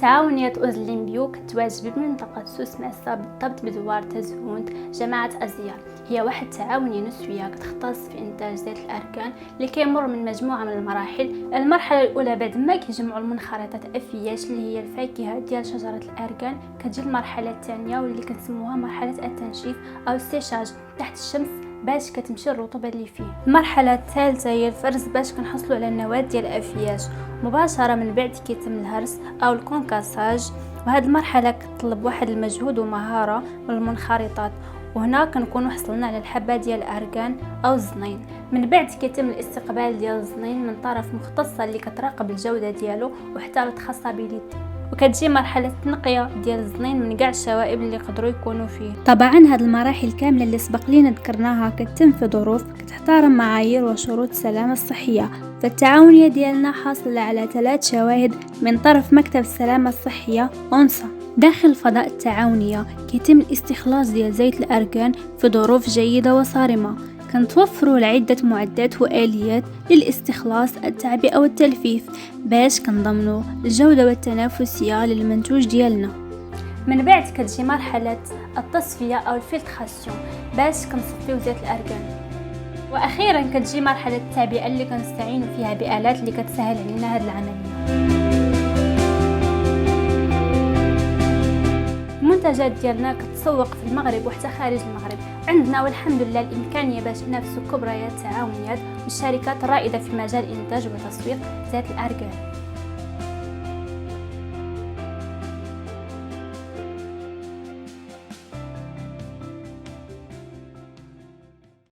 تعاونيات أوزليمبيو كتواجد بمنطقة سوسماسا بالضبط بدوار تزهوند جماعة أزيار. هي واحد التعاونية نسوية كتختص في إنتاج زيت الأركان اللي كيمر من مجموعة من المراحل. المرحلة الأولى بعد ما كيجمعوا المنخرطات أفياش اللي هي الفاكهة ديال شجرة الأركان، كتجي المرحلة الثانية واللي كنسموها مرحلة التنشيف أو السيشاج تحت الشمس باش كتمشي الرطوبه اللي فيه. المرحله الثالثه هي الفرز باش كنحصلوا على النواه ديال الافياش. مباشره من بعد كيتم الهرس او الكونكاساج، وهذه المرحله كتطلب واحد المجهود ومهاره من المنخرطات، وهنا كنكونوا حصلنا على الحبه ديال الاركان او الزنين. من بعد كيتم الاستقبال ديال الزنين من طرف مختصه اللي كتراقب الجوده ديالو وحتى التخصابيليتي، وكتجي مرحله التنقيه ديال الزنين من كاع الشوائب اللي يقدروا يكونوا فيه. طبعا هاد المراحل كامله اللي سبق لينا ذكرناها كتتم في ظروف كتحترم معايير وشروط السلامه الصحيه. فالتعاونيه ديالنا حاصله على 3 شواهد من طرف مكتب السلامه الصحيه أونسا. داخل الفضاء التعاونيه كيتم الاستخلاص ديال زيت الاركان في ظروف جيده وصارمه. كنتوفروا لعدة معدات وآليات للاستخلاص، التعبئة والتلفيف باش كنضمنوا الجودة والتنافسية للمنتوج ديالنا. من بعد كتجي مرحلة التصفية أو الفلتراسيون باش كنصفيو زيت الأركان، وأخيرا كتجي مرحلة التعبئة اللي كنستعينوا فيها بآلات اللي كتسهل علينا هذه العملية. المنتجات ديالنا كتسوق في المغرب وحتى خارج المغرب. عندنا والحمد لله الامكانيه باش ننافسوا كبريات التعاونيات والشركات الرائده في مجال انتاج وتسويق زيت الاركان.